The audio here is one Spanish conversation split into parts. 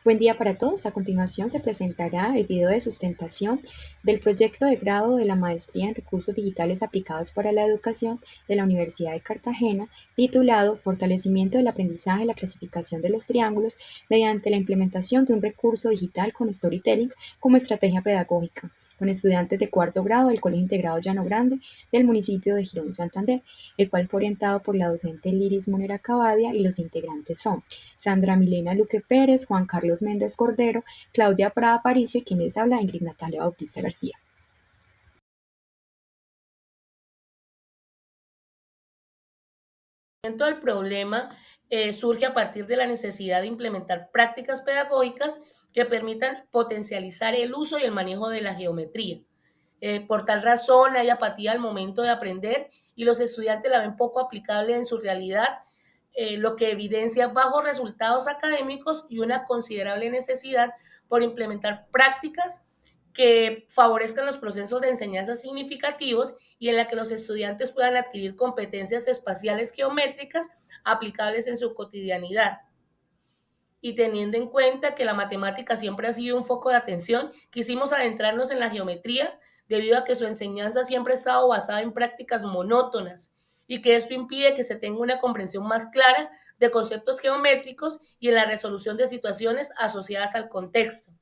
Buen día para todos. A continuación se presentará el video de sustentación del proyecto de grado de la Maestría en Recursos Digitales Aplicados para la Educación de la Universidad de Cartagena, titulado Fortalecimiento del aprendizaje y la clasificación de los triángulos mediante la implementación de un recurso digital con storytelling como estrategia pedagógica, con estudiantes de cuarto grado del Colegio Integrado Llano Grande del municipio de Girón, Santander, el cual fue orientado por la docente Liris Monera Cabadia y los integrantes son Sandra Milena Luque Pérez, Juan Carlos Méndez Cordero, Claudia Prada Aparicio y quien les habla, Ingrid Natalia Bautista García. El problema surge a partir de la necesidad de implementar prácticas pedagógicas que permitan potencializar el uso y el manejo de la geometría. Por tal razón, hay apatía al momento de aprender y los estudiantes la ven poco aplicable en su realidad, lo que evidencia bajos resultados académicos y una considerable necesidad por implementar prácticas que favorezcan los procesos de enseñanza significativos y en la que los estudiantes puedan adquirir competencias espaciales geométricas aplicables en su cotidianidad. Y teniendo en cuenta que la matemática siempre ha sido un foco de atención, quisimos adentrarnos en la geometría debido a que su enseñanza siempre ha estado basada en prácticas monótonas y que esto impide que se tenga una comprensión más clara de conceptos geométricos y en la resolución de situaciones asociadas al contexto.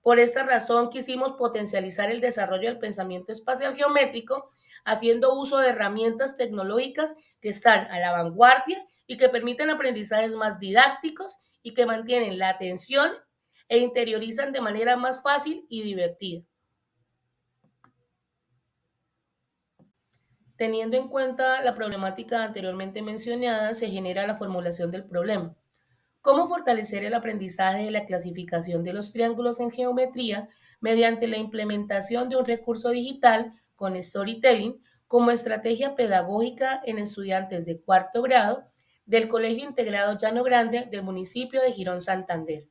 Por esta razón quisimos potencializar el desarrollo del pensamiento espacial geométrico haciendo uso de herramientas tecnológicas que están a la vanguardia y que permiten aprendizajes más didácticos y que mantienen la atención e interiorizan de manera más fácil y divertida. Teniendo en cuenta la problemática anteriormente mencionada, se genera la formulación del problema. ¿Cómo fortalecer el aprendizaje de la clasificación de los triángulos en geometría mediante la implementación de un recurso digital con storytelling como estrategia pedagógica en estudiantes de cuarto grado del Colegio Integrado Llano Grande del municipio de Girón, Santander?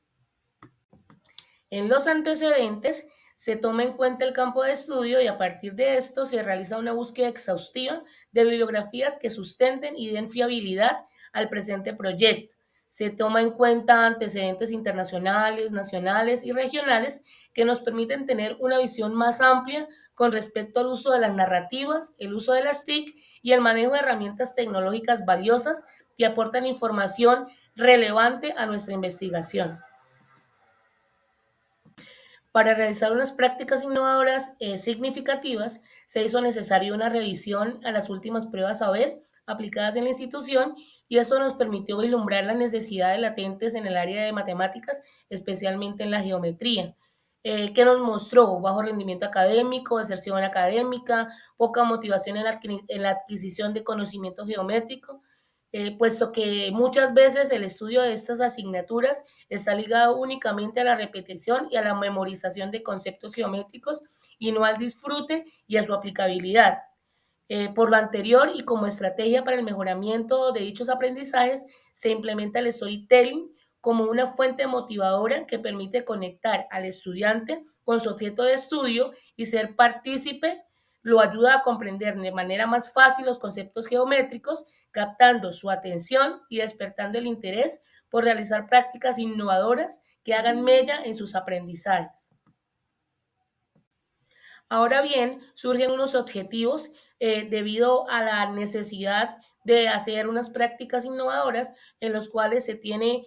En los antecedentes se toma en cuenta el campo de estudio y a partir de esto se realiza una búsqueda exhaustiva de bibliografías que sustenten y den fiabilidad al presente proyecto. Se toma en cuenta antecedentes internacionales, nacionales y regionales que nos permiten tener una visión más amplia con respecto al uso de las narrativas, el uso de las TIC y el manejo de herramientas tecnológicas valiosas que aportan información relevante a nuestra investigación. Para realizar unas prácticas innovadoras significativas, se hizo necesaria una revisión a las últimas pruebas saber aplicadas en la institución y eso nos permitió vislumbrar las necesidades latentes en el área de matemáticas, especialmente en la geometría, que nos mostró bajo rendimiento académico, deserción académica, poca motivación en la adquisición de conocimiento geométrico, puesto que muchas veces el estudio de estas asignaturas está ligado únicamente a la repetición y a la memorización de conceptos geométricos y no al disfrute y a su aplicabilidad. Por lo anterior y como estrategia para el mejoramiento de dichos aprendizajes, se implementa el storytelling como una fuente motivadora que permite conectar al estudiante con su objeto de estudio y ser partícipe lo ayuda a comprender de manera más fácil los conceptos geométricos, captando su atención y despertando el interés por realizar prácticas innovadoras que hagan mella en sus aprendizajes. Ahora bien, surgen unos objetivos debido a la necesidad de hacer unas prácticas innovadoras en los cuales se tiene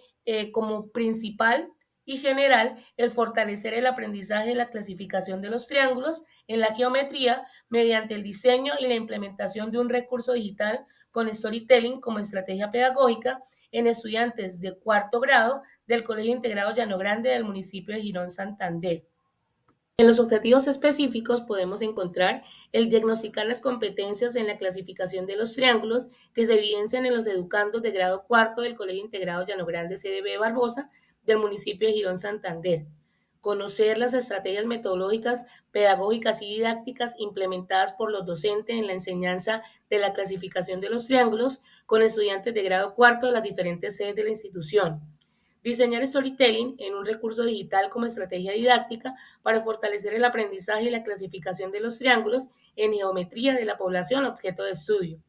como principal y general el fortalecer el aprendizaje de la clasificación de los triángulos en la geometría mediante el diseño y la implementación de un recurso digital con storytelling como estrategia pedagógica en estudiantes de cuarto grado del Colegio Integrado Llano Grande del municipio de Girón, Santander. En los objetivos específicos podemos encontrar el diagnosticar las competencias en la clasificación de los triángulos que se evidencian en los educandos de grado cuarto del Colegio Integrado Llano Grande CDB Barbosa del municipio de Girón, Santander. Conocer las estrategias metodológicas, pedagógicas y didácticas implementadas por los docentes en la enseñanza de la clasificación de los triángulos con estudiantes de grado cuarto de las diferentes sedes de la institución. Diseñar storytelling en un recurso digital como estrategia didáctica para fortalecer el aprendizaje y la clasificación de los triángulos en geometría de la población objeto de estudio.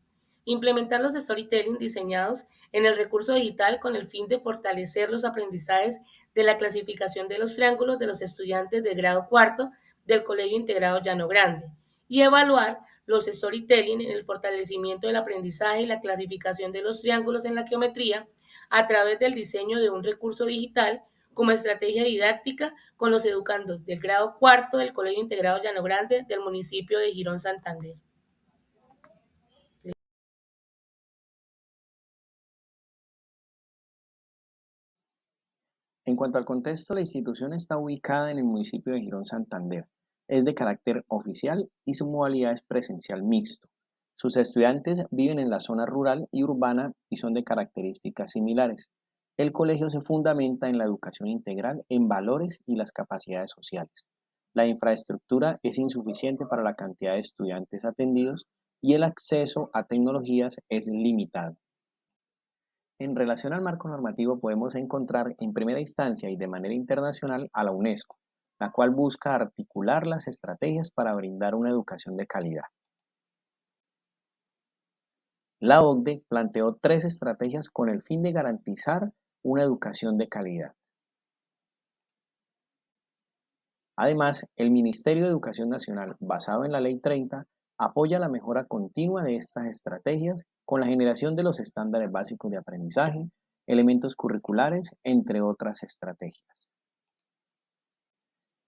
Implementar los storytelling diseñados en el recurso digital con el fin de fortalecer los aprendizajes de la clasificación de los triángulos de los estudiantes de grado cuarto del Colegio Integrado Llano Grande y evaluar los storytelling en el fortalecimiento del aprendizaje y la clasificación de los triángulos en la geometría a través del diseño de un recurso digital como estrategia didáctica con los educandos del grado cuarto del Colegio Integrado Llano Grande del municipio de Girón Santander. En cuanto al contexto, la institución está ubicada en el municipio de Girón Santander. Es de carácter oficial y su modalidad es presencial mixto. Sus estudiantes viven en la zona rural y urbana y son de características similares. El colegio se fundamenta en la educación integral, en valores y las capacidades sociales. La infraestructura es insuficiente para la cantidad de estudiantes atendidos y el acceso a tecnologías es limitado. En relación al marco normativo podemos encontrar en primera instancia y de manera internacional a la UNESCO, la cual busca articular las estrategias para brindar una educación de calidad. La OCDE planteó 3 estrategias con el fin de garantizar una educación de calidad. Además, el Ministerio de Educación Nacional, basado en la Ley 30, apoya la mejora continua de estas estrategias con la generación de los estándares básicos de aprendizaje, elementos curriculares, entre otras estrategias.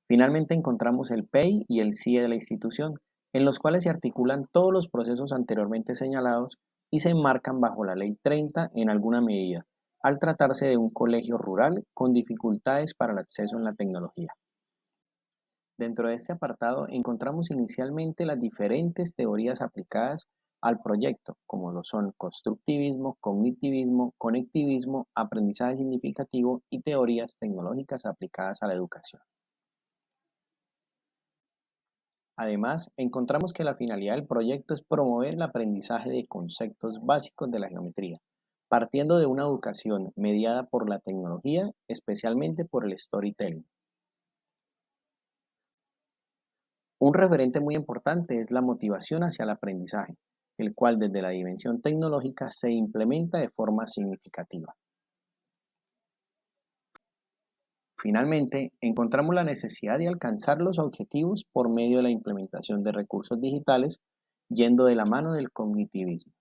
Finalmente encontramos el PEI y el CIE de la institución, en los cuales se articulan todos los procesos anteriormente señalados y se enmarcan bajo la Ley 30 en alguna medida, al tratarse de un colegio rural con dificultades para el acceso en la tecnología. Dentro de este apartado encontramos inicialmente las diferentes teorías aplicadas al proyecto, como lo son constructivismo, cognitivismo, conectivismo, aprendizaje significativo y teorías tecnológicas aplicadas a la educación. Además, encontramos que la finalidad del proyecto es promover el aprendizaje de conceptos básicos de la geometría, partiendo de una educación mediada por la tecnología, especialmente por el storytelling. Un referente muy importante es la motivación hacia el aprendizaje, el cual desde la dimensión tecnológica se implementa de forma significativa. Finalmente, encontramos la necesidad de alcanzar los objetivos por medio de la implementación de recursos digitales, yendo de la mano del cognitivismo.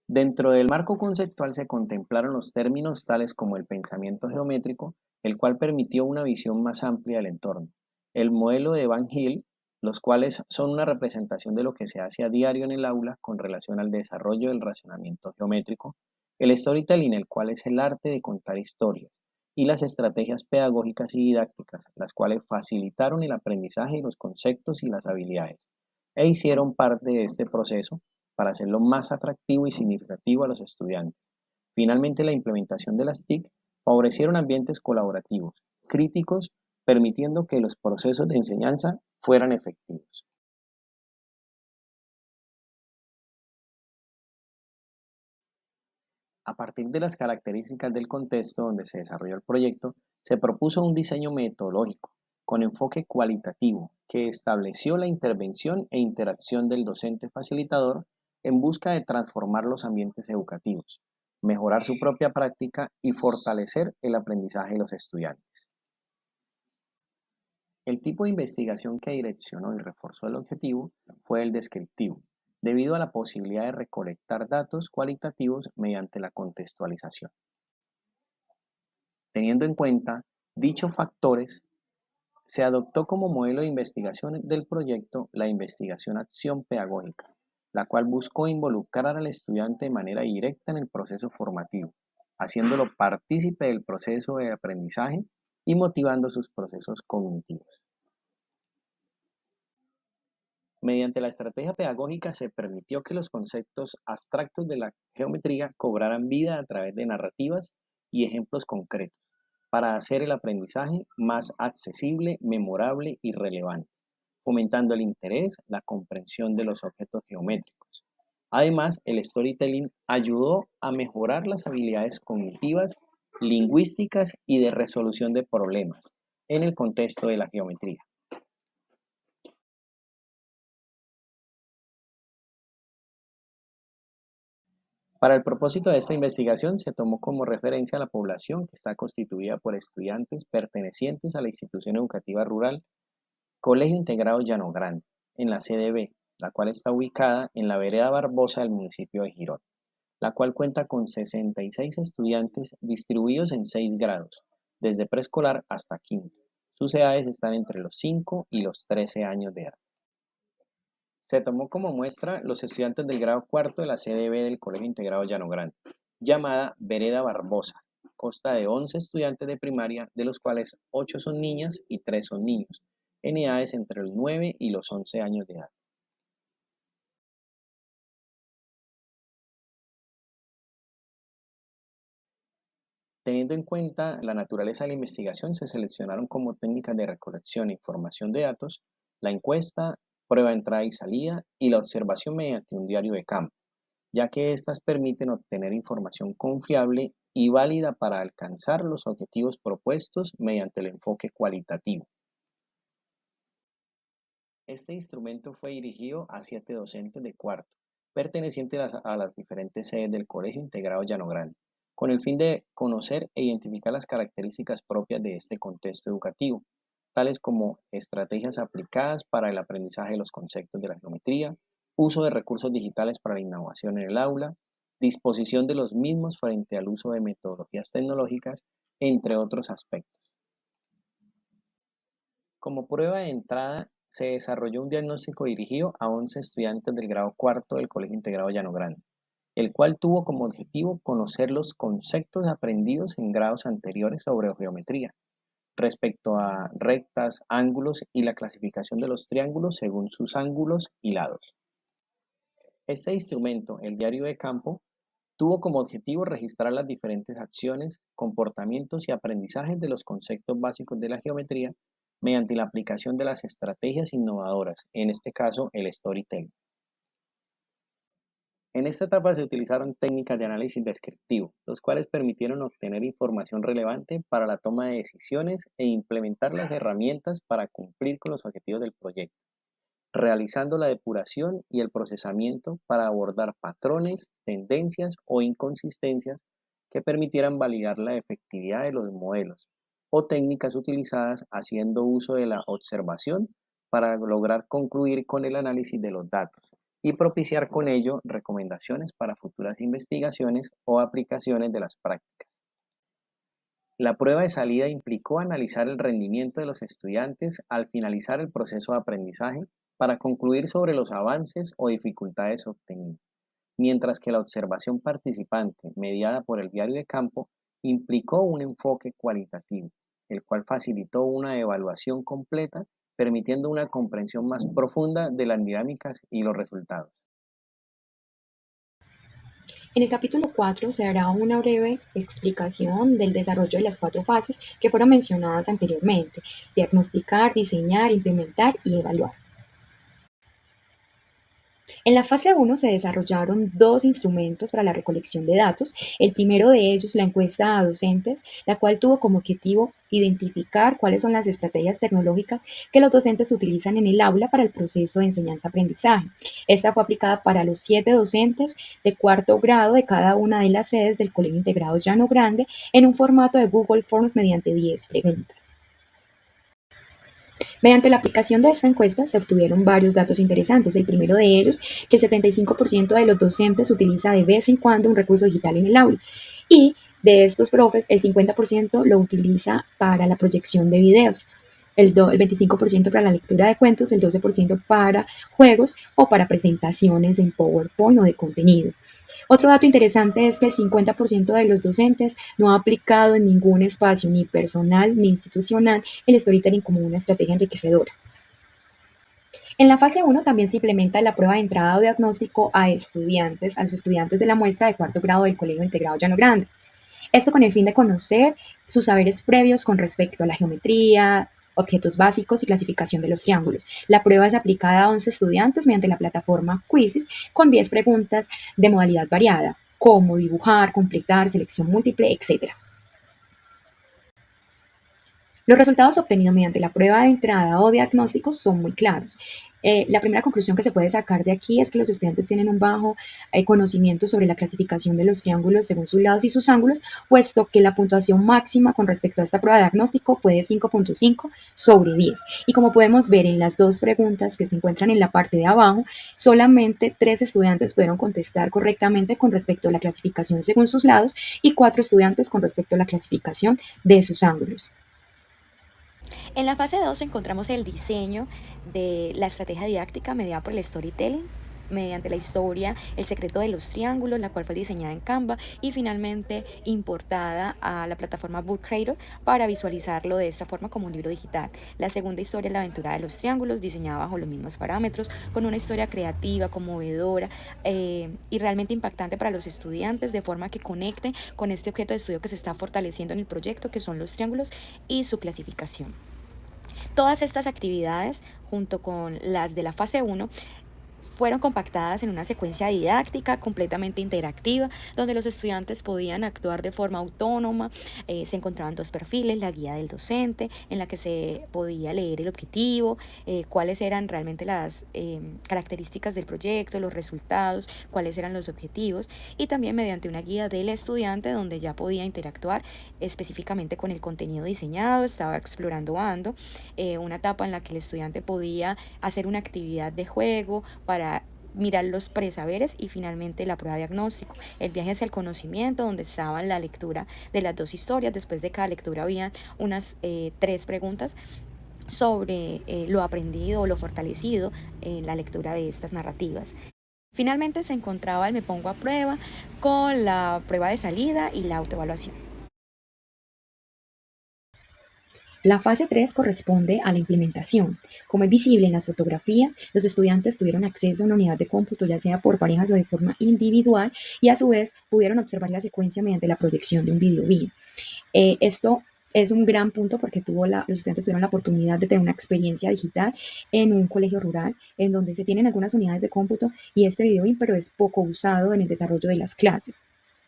Dentro del marco conceptual se contemplaron los términos tales como el pensamiento geométrico, el cual permitió una visión más amplia del entorno, el modelo de Van Hill, los cuales son una representación de lo que se hace a diario en el aula con relación al desarrollo del razonamiento geométrico, el storytelling, el cual es el arte de contar historias, y las estrategias pedagógicas y didácticas, las cuales facilitaron el aprendizaje de los conceptos y las habilidades, e hicieron parte de este proceso para hacerlo más atractivo y significativo a los estudiantes. Finalmente, la implementación de las TIC favorecieron ambientes colaborativos, críticos, permitiendo que los procesos de enseñanza fueran efectivos. A partir de las características del contexto donde se desarrolló el proyecto, se propuso un diseño metodológico con enfoque cualitativo que estableció la intervención e interacción del docente facilitador en busca de transformar los ambientes educativos, mejorar su propia práctica y fortalecer el aprendizaje de los estudiantes. El tipo de investigación que direccionó y reforzó el objetivo fue el descriptivo, debido a la posibilidad de recolectar datos cualitativos mediante la contextualización. Teniendo en cuenta dichos factores, se adoptó como modelo de investigación del proyecto la investigación-acción pedagógica, la cual buscó involucrar al estudiante de manera directa en el proceso formativo, haciéndolo partícipe del proceso de aprendizaje y motivando sus procesos cognitivos. Mediante la estrategia pedagógica se permitió que los conceptos abstractos de la geometría cobraran vida a través de narrativas y ejemplos concretos, para hacer el aprendizaje más accesible, memorable y relevante, fomentando el interés, la comprensión de los objetos geométricos. Además, el storytelling ayudó a mejorar las habilidades cognitivas, lingüísticas y de resolución de problemas en el contexto de la geometría. Para el propósito de esta investigación se tomó como referencia a la población que está constituida por estudiantes pertenecientes a la institución educativa rural Colegio Integrado Llano Grande, en la sede B, la cual está ubicada en la vereda Barbosa del municipio de Girón, la cual cuenta con 66 estudiantes distribuidos en 6 grados, desde preescolar hasta quinto. Sus edades están entre los 5 y los 13 años de edad. Se tomó como muestra los estudiantes del grado cuarto de la sede B del Colegio Integrado Llano Grande, llamada Vereda Barbosa. Consta de 11 estudiantes de primaria, de los cuales 8 son niñas y 3 son niños, en edades entre los 9 y los 11 años de edad. Teniendo en cuenta la naturaleza de la investigación, se seleccionaron como técnicas de recolección e información de datos la encuesta, prueba de entrada y salida y la observación mediante un diario de campo, ya que éstas permiten obtener información confiable y válida para alcanzar los objetivos propuestos mediante el enfoque cualitativo. Este instrumento fue dirigido a 7 docentes de cuarto, pertenecientes a las diferentes sedes del Colegio Integrado Llano Grande, con el fin de conocer e identificar las características propias de este contexto educativo, tales como estrategias aplicadas para el aprendizaje de los conceptos de la geometría, uso de recursos digitales para la innovación en el aula, disposición de los mismos frente al uso de metodologías tecnológicas, entre otros aspectos. Como prueba de entrada, se desarrolló un diagnóstico dirigido a 11 estudiantes del grado cuarto del Colegio Integrado Llano Grande, el cual tuvo como objetivo conocer los conceptos aprendidos en grados anteriores sobre geometría, respecto a rectas, ángulos y la clasificación de los triángulos según sus ángulos y lados. Este instrumento, el diario de campo, tuvo como objetivo registrar las diferentes acciones, comportamientos y aprendizajes de los conceptos básicos de la geometría mediante la aplicación de las estrategias innovadoras, en este caso el storytelling. En esta etapa se utilizaron técnicas de análisis descriptivo, los cuales permitieron obtener información relevante para la toma de decisiones e implementar las herramientas para cumplir con los objetivos del proyecto, realizando la depuración y el procesamiento para abordar patrones, tendencias o inconsistencias que permitieran validar la efectividad de los modelos o técnicas utilizadas haciendo uso de la observación para lograr concluir con el análisis de los datos y propiciar con ello recomendaciones para futuras investigaciones o aplicaciones de las prácticas. La prueba de salida implicó analizar el rendimiento de los estudiantes al finalizar el proceso de aprendizaje para concluir sobre los avances o dificultades obtenidos, mientras que la observación participante, mediada por el diario de campo, implicó un enfoque cualitativo, el cual facilitó una evaluación completa, permitiendo una comprensión más profunda de las dinámicas y los resultados. En el capítulo 4 se hará una breve explicación del desarrollo de las 4 fases que fueron mencionadas anteriormente: diagnosticar, diseñar, implementar y evaluar. En la fase 1 se desarrollaron 2 instrumentos para la recolección de datos. El primero de ellos, la encuesta a docentes, la cual tuvo como objetivo identificar cuáles son las estrategias tecnológicas que los docentes utilizan en el aula para el proceso de enseñanza-aprendizaje. Esta fue aplicada para los 7 docentes de cuarto grado de cada una de las sedes del Colegio Integrado Llano Grande en un formato de Google Forms mediante 10 preguntas. Mediante la aplicación de esta encuesta se obtuvieron varios datos interesantes. El primero de ellos, que el 75% de los docentes utiliza de vez en cuando un recurso digital en el aula, y de estos profes el 50% lo utiliza para la proyección de videos, el 25% para la lectura de cuentos, el 12% para juegos o para presentaciones en PowerPoint o de contenido. Otro dato interesante es que el 50% de los docentes no ha aplicado en ningún espacio, ni personal ni institucional, el storytelling como una estrategia enriquecedora. En la fase 1 también se implementa la prueba de entrada o diagnóstico a los estudiantes de la muestra de cuarto grado del Colegio Integrado Llano Grande. Esto con el fin de conocer sus saberes previos con respecto a la geometría, objetos básicos y clasificación de los triángulos. La prueba es aplicada a 11 estudiantes mediante la plataforma Quizzes con 10 preguntas de modalidad variada, como dibujar, completar, selección múltiple, etc. Los resultados obtenidos mediante la prueba de entrada o diagnóstico son muy claros. La primera conclusión que se puede sacar de aquí es que los estudiantes tienen un bajo conocimiento sobre la clasificación de los triángulos según sus lados y sus ángulos, puesto que la puntuación máxima con respecto a esta prueba de diagnóstico fue de 5.5 sobre 10. Y como podemos ver en las dos preguntas que se encuentran en la parte de abajo, solamente 3 estudiantes pudieron contestar correctamente con respecto a la clasificación según sus lados y 4 estudiantes con respecto a la clasificación de sus ángulos. En la fase 2 encontramos el diseño de la estrategia didáctica mediada por el storytelling, mediante la historia El secreto de los triángulos, la cual fue diseñada en Canva y finalmente importada a la plataforma Book Creator para visualizarlo de esta forma como un libro digital. La segunda historia es La aventura de los triángulos, diseñada bajo los mismos parámetros, con una historia creativa, conmovedora y realmente impactante para los estudiantes, de forma que conecten con este objeto de estudio que se está fortaleciendo en el proyecto, que son los triángulos y su clasificación. Todas estas actividades, junto con las de la fase 1, fueron compactadas en una secuencia didáctica completamente interactiva, donde los estudiantes podían actuar de forma autónoma. Se encontraban dos perfiles: la guía del docente, en la que se podía leer el objetivo, cuáles eran realmente las características del proyecto, los resultados, cuáles eran los objetivos, y también mediante una guía del estudiante, donde ya podía interactuar específicamente con el contenido diseñado. Estaba explorando Ando, una etapa en la que el estudiante podía hacer una actividad de juego para mirar los presaberes, y finalmente la prueba de diagnóstico, el viaje hacia el conocimiento, donde estaba la lectura de las dos historias. Después de cada lectura había unas 3 preguntas sobre lo aprendido o lo fortalecido en la lectura de estas narrativas. Finalmente se encontraba el Me Pongo a Prueba, con la prueba de salida y la autoevaluación. La fase 3 corresponde a la implementación. Como es visible en las fotografías, los estudiantes tuvieron acceso a una unidad de cómputo, ya sea por parejas o de forma individual, y a su vez pudieron observar la secuencia mediante la proyección de un video BIM. Esto es un gran punto porque los estudiantes tuvieron la oportunidad de tener una experiencia digital en un colegio rural, en donde se tienen algunas unidades de cómputo y este video BIM, pero es poco usado en el desarrollo de las clases.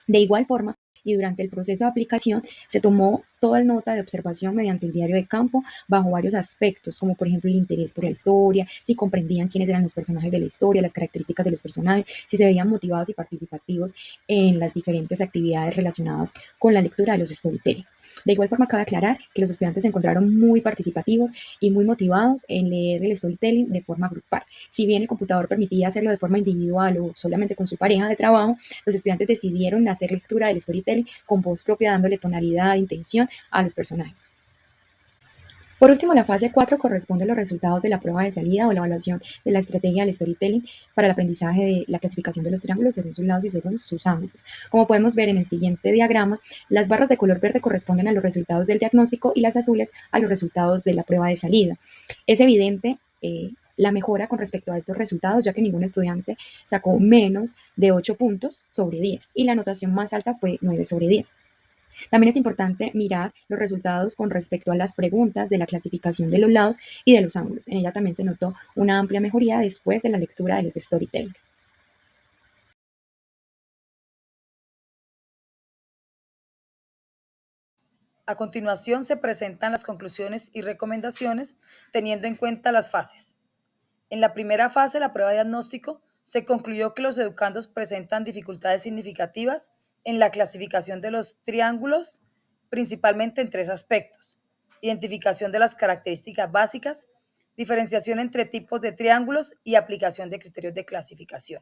De igual forma, y durante el proceso de aplicación se tomó toda nota de observación mediante el diario de campo bajo varios aspectos, como por ejemplo el interés por la historia, si comprendían quiénes eran los personajes de la historia, las características de los personajes, si se veían motivados y participativos en las diferentes actividades relacionadas con la lectura de los storytelling. De igual forma, cabe aclarar que los estudiantes se encontraron muy participativos y muy motivados en leer el storytelling de forma grupal. Si bien el computador permitía hacerlo de forma individual o solamente con su pareja de trabajo, los estudiantes decidieron hacer lectura del storytelling con voz propia, dándole tonalidad e intención a los personajes. Por último, la fase 4 corresponde a los resultados de la prueba de salida o la evaluación de la estrategia del storytelling para el aprendizaje de la clasificación de los triángulos según sus lados y según sus ángulos. Como podemos ver en el siguiente diagrama, las barras de color verde corresponden a los resultados del diagnóstico y las azules a los resultados de la prueba de salida. Es evidente la mejora con respecto a estos resultados, ya que ningún estudiante sacó menos de 8 puntos sobre 10 y la anotación más alta fue 9 sobre 10. También es importante mirar los resultados con respecto a las preguntas de la clasificación de los lados y de los ángulos. En ella también se notó una amplia mejoría después de la lectura de los storytelling. A continuación se presentan las conclusiones y recomendaciones teniendo en cuenta las fases. En la primera fase, la prueba de diagnóstico, se concluyó que los educandos presentan dificultades significativas en la clasificación de los triángulos, principalmente en 3 aspectos: identificación de las características básicas, diferenciación entre tipos de triángulos y aplicación de criterios de clasificación.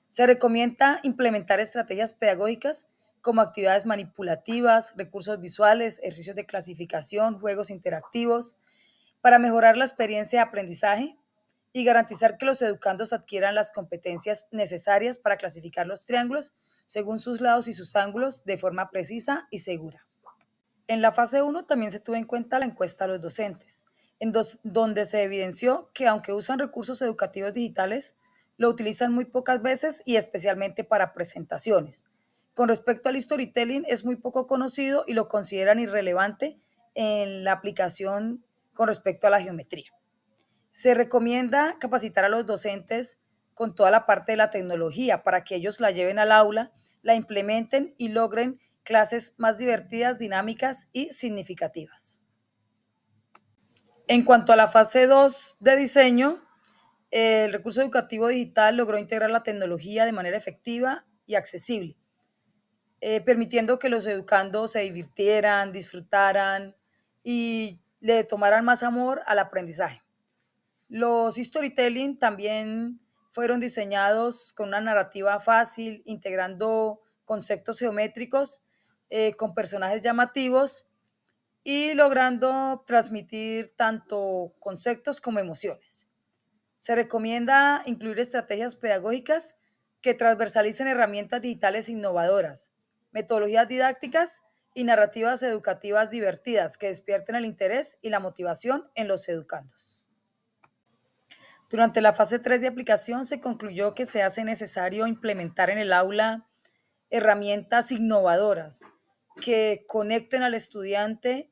Se recomienda implementar estrategias pedagógicas como actividades manipulativas, recursos visuales, ejercicios de clasificación, juegos interactivos, para mejorar la experiencia de aprendizaje y garantizar que los educandos adquieran las competencias necesarias para clasificar los triángulos según sus lados y sus ángulos de forma precisa y segura. En la fase 1 también se tuvo en cuenta la encuesta a los docentes, donde se evidenció que aunque usan recursos educativos digitales, lo utilizan muy pocas veces y especialmente para presentaciones. Con respecto al storytelling, es muy poco conocido y lo consideran irrelevante en la aplicación con respecto a la geometría. Se recomienda capacitar a los docentes con toda la parte de la tecnología para que ellos la lleven al aula, la implementen y logren clases más divertidas, dinámicas y significativas. En cuanto a la fase 2 de diseño, el recurso educativo digital logró integrar la tecnología de manera efectiva y accesible, permitiendo que los educandos se divirtieran, disfrutaran y le tomaran más amor al aprendizaje. Los storytelling también fueron diseñados con una narrativa fácil, integrando conceptos geométricos con personajes llamativos y logrando transmitir tanto conceptos como emociones. Se recomienda incluir estrategias pedagógicas que transversalicen herramientas digitales innovadoras, metodologías didácticas y narrativas educativas divertidas que despierten el interés y la motivación en los educandos. Durante la fase 3 de aplicación se concluyó que se hace necesario implementar en el aula herramientas innovadoras que conecten al estudiante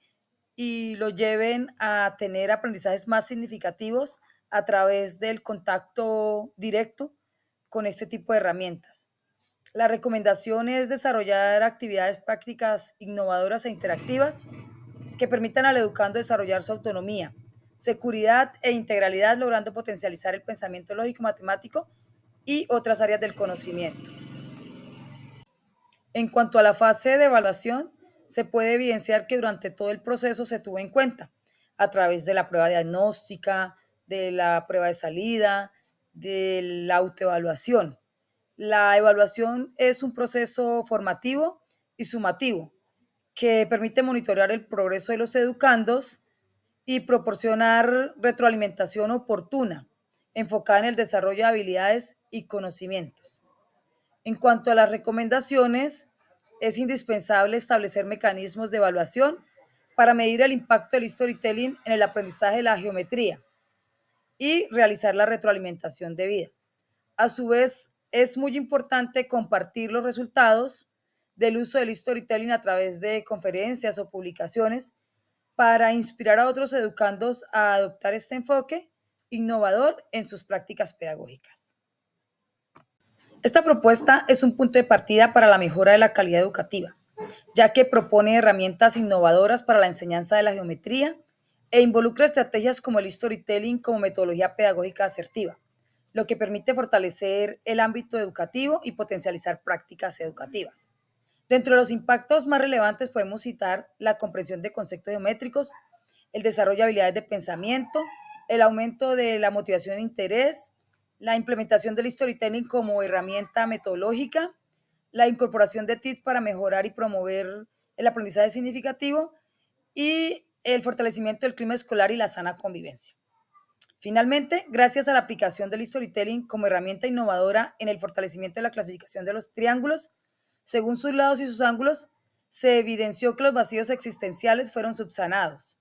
y lo lleven a tener aprendizajes más significativos a través del contacto directo con este tipo de herramientas. La recomendación es desarrollar actividades prácticas innovadoras e interactivas que permitan al educando desarrollar su autonomía, seguridad e integralidad, logrando potencializar el pensamiento lógico matemático y otras áreas del conocimiento. En cuanto a la fase de evaluación, se puede evidenciar que durante todo el proceso se tuvo en cuenta a través de la prueba diagnóstica, de la prueba de salida, de la autoevaluación. La evaluación es un proceso formativo y sumativo que permite monitorear el progreso de los educandos y proporcionar retroalimentación oportuna, enfocada en el desarrollo de habilidades y conocimientos. En cuanto a las recomendaciones, es indispensable establecer mecanismos de evaluación para medir el impacto del storytelling en el aprendizaje de la geometría y realizar la retroalimentación debida. A su vez, es muy importante compartir los resultados del uso del storytelling a través de conferencias o publicaciones para inspirar a otros educandos a adoptar este enfoque innovador en sus prácticas pedagógicas. Esta propuesta es un punto de partida para la mejora de la calidad educativa, ya que propone herramientas innovadoras para la enseñanza de la geometría e involucra estrategias como el storytelling como metodología pedagógica asertiva, lo que permite fortalecer el ámbito educativo y potencializar prácticas educativas. Dentro de los impactos más relevantes podemos citar la comprensión de conceptos geométricos, el desarrollo de habilidades de pensamiento, el aumento de la motivación e interés, la implementación del storytelling como herramienta metodológica, la incorporación de TIC para mejorar y promover el aprendizaje significativo y el fortalecimiento del clima escolar y la sana convivencia. Finalmente, gracias a la aplicación del storytelling como herramienta innovadora en el fortalecimiento de la clasificación de los triángulos, según sus lados y sus ángulos, se evidenció que los vacíos existenciales fueron subsanados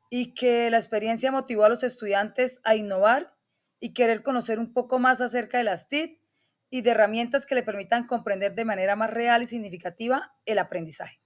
y que la experiencia motivó a los estudiantes a innovar y querer conocer un poco más acerca de las TIC y de herramientas que le permitan comprender de manera más real y significativa el aprendizaje.